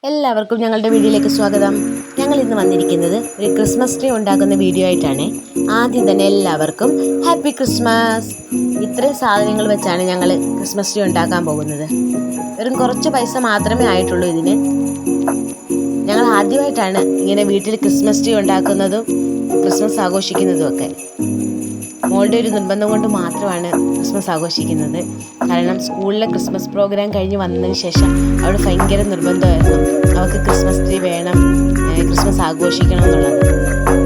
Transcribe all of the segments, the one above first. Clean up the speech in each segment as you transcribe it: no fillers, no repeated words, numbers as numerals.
എല്ലാവർക്കും ഞങ്ങളുടെ വീഡിയോയിലേക്ക് സ്വാഗതം. ഞങ്ങൾ ഇന്ന് വന്നിരിക്കുന്നത് ഒരു ക്രിസ്മസ് ട്രീ ഉണ്ടാക്കുന്ന വീഡിയോ ആയിട്ടാണ്. ആദ്യം തന്നെ എല്ലാവർക്കും ഹാപ്പി ക്രിസ്മസ്. ഇത്രയും സാധനങ്ങൾ വെച്ചാണ് ഞങ്ങൾ ക്രിസ്മസ് ട്രീ ഉണ്ടാക്കാൻ പോകുന്നത്. വെറും കുറച്ച് പൈസ മാത്രമേ ആയിട്ടുള്ളൂ ഇതിന്. ഞങ്ങൾ ആദ്യമായിട്ടാണ് ഇങ്ങനെ വീട്ടിൽ ക്രിസ്മസ് ട്രീ ഉണ്ടാക്കുന്നതും ക്രിസ്മസ് ആഘോഷിക്കുന്നതും ഒക്കെ. മോളുടെ ഒരു നിർബന്ധം കൊണ്ട് മാത്രമാണ് ക്രിസ്മസ് ആഘോഷിക്കുന്നത്. കാരണം സ്കൂളിലെ ക്രിസ്മസ് പ്രോഗ്രാം കഴിഞ്ഞ് വന്നതിന് ശേഷം അവിടെ ഭയങ്കര നിർബന്ധമായിരുന്നു, അവൾക്ക് ക്രിസ്മസ് ട്രീ വേണം, ക്രിസ്മസ് ആഘോഷിക്കണം എന്നുള്ളത്.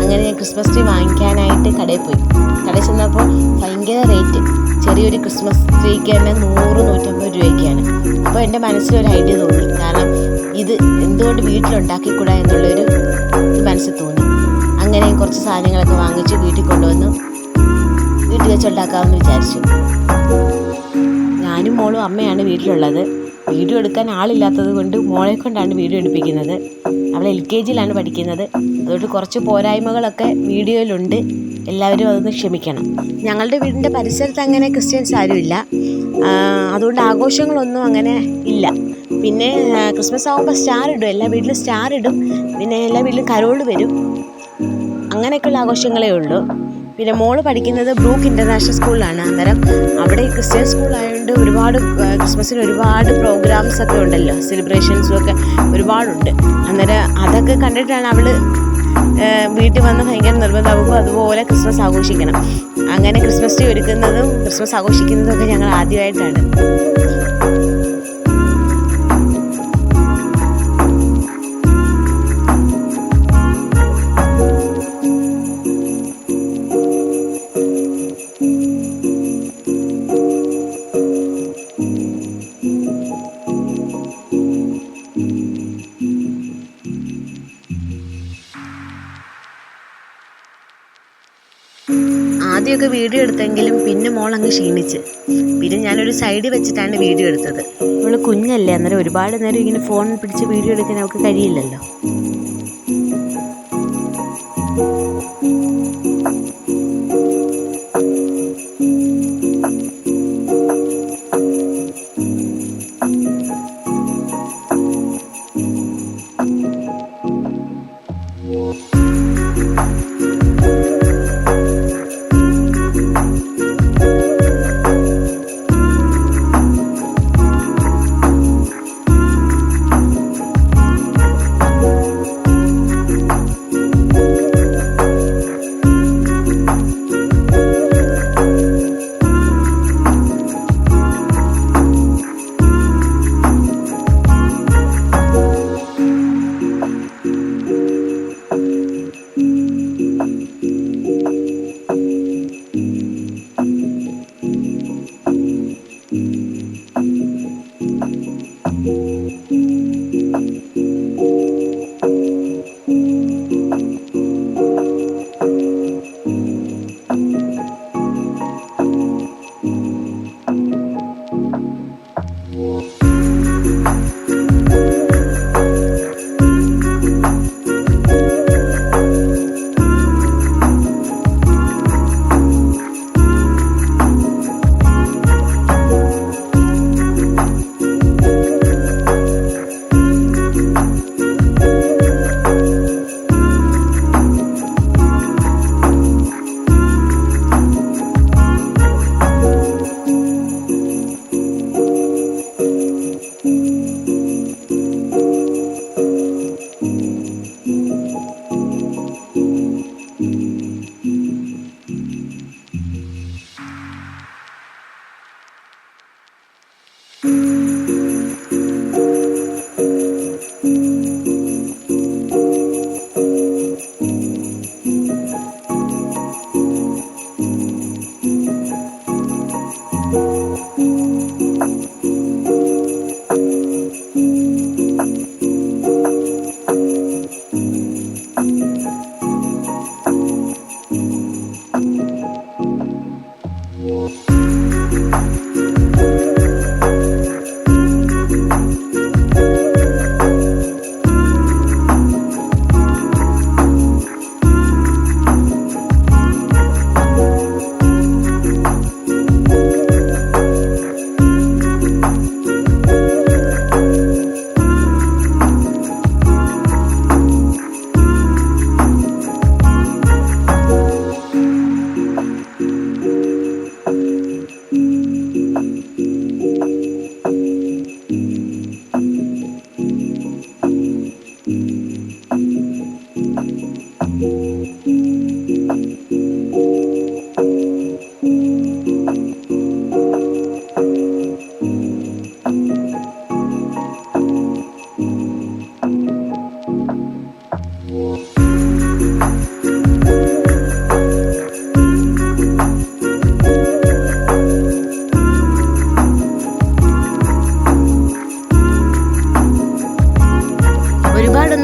അങ്ങനെ ഞാൻ ക്രിസ്മസ് ട്രീ വാങ്ങിക്കാനായിട്ട് കടയിൽ പോയി. കടയിൽ ചെന്നപ്പോൾ ഭയങ്കര റേറ്റ്. ചെറിയൊരു ക്രിസ്മസ് ട്രീക്ക് തന്നെ 100-150 രൂപയ്ക്കാണ്. അപ്പോൾ എൻ്റെ മനസ്സിലൊരു ഐഡിയ തോന്നി, കാരണം ഇത് എന്തുകൊണ്ട് വീട്ടിലുണ്ടാക്കിക്കൂടാ എന്നുള്ളൊരു മനസ്സിൽ തോന്നി. അങ്ങനെ കുറച്ച് സാധനങ്ങളൊക്കെ വാങ്ങിച്ച് വീട്ടിൽ കൊണ്ടുവന്നു വീട്ടിൽ വെച്ചുണ്ടാക്കാമെന്ന് വിചാരിച്ചു. ഞാനും മോളും അമ്മയാണ് വീട്ടിലുള്ളത്. വീഡിയോ എടുക്കാൻ ആളില്ലാത്തത് കൊണ്ട് മോളെ കൊണ്ടാണ് വീഡിയോ എടുപ്പിക്കുന്നത്. അവൾ LKGയിലാണ് പഠിക്കുന്നത്. അതുകൊണ്ട് കുറച്ച് പോരായ്മകളൊക്കെ വീഡിയോയിലുണ്ട്. എല്ലാവരും അതൊന്ന് ക്ഷമിക്കണം. ഞങ്ങളുടെ വീടിൻ്റെ പരിസരത്ത് അങ്ങനെ ക്രിസ്ത്യൻസ് ആരുമില്ല, അതുകൊണ്ട് ആഘോഷങ്ങളൊന്നും അങ്ങനെ ഇല്ല. പിന്നെ ക്രിസ്മസ് ആകുമ്പോൾ സ്റ്റാർ ഇടും, എല്ലാ വീട്ടിലും സ്റ്റാർ ഇടും. പിന്നെ എല്ലാ വീട്ടിലും കരോൾ വരും. അങ്ങനെയൊക്കെയുള്ള ആഘോഷങ്ങളേ ഉള്ളൂ. പിന്നെ മോള് പഠിക്കുന്നത് ബ്രൂക്ക് ഇൻ്റർനാഷണൽ സ്കൂളിലാണ്. അന്നേരം അവിടെ ക്രിസ്ത്യൻ സ്കൂളായതുകൊണ്ട് ഒരുപാട് ക്രിസ്മസിന് ഒരുപാട് പ്രോഗ്രാംസ് ഒക്കെ ഉണ്ടല്ലോ, സെലിബ്രേഷൻസും ഒക്കെ ഒരുപാടുണ്ട്. അന്നേരം അതൊക്കെ കണ്ടിട്ടാണ് അവൾ വീട്ടിൽ വന്ന് ഭയങ്കര നിർബന്ധമാകുമ്പോൾ അതുപോലെ ക്രിസ്മസ് ആഘോഷിക്കണം. അങ്ങനെ ക്രിസ്മസ് ട്രീ ഒരുക്കുന്നതും ക്രിസ്മസ് ആഘോഷിക്കുന്നതും ഒക്കെ ഞങ്ങൾ ആദ്യമായിട്ടാണ്. ആദ്യമൊക്കെ വീഡിയോ എടുത്തെങ്കിലും പിന്നെ മോൾ അങ്ങ് ക്ഷീണിച്ച്. പിന്നെ ഞാനൊരു സൈഡിൽ വെച്ചിട്ടാണ് വീഡിയോ എടുത്തത്. അവൾ കുഞ്ഞല്ലേ, അന്നേരം ഒരുപാട് നേരം ഇങ്ങനെ ഫോൺ പിടിച്ച് വീഡിയോ എടുക്കാൻ അവൾക്ക് കഴിയില്ലല്ലോ.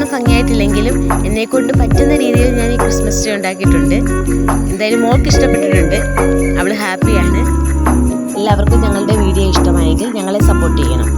അത്രയൊന്നും ഭംഗിയായിട്ടില്ലെങ്കിലും എന്നെക്കൊണ്ട് പറ്റുന്ന രീതിയിൽ ഞാൻ ഈ ക്രിസ്മസ് ട്രീ ഉണ്ടാക്കിയിട്ടുണ്ട്. എന്തായാലും മോൾക്ക് ഇഷ്ടപ്പെട്ടിട്ടുണ്ട്, അവൾ ഹാപ്പിയാണ്. എല്ലാവർക്കും ഞങ്ങളുടെ വീഡിയോ ഇഷ്ടമായെങ്കിൽ ഞങ്ങളെ സപ്പോർട്ട് ചെയ്യണം.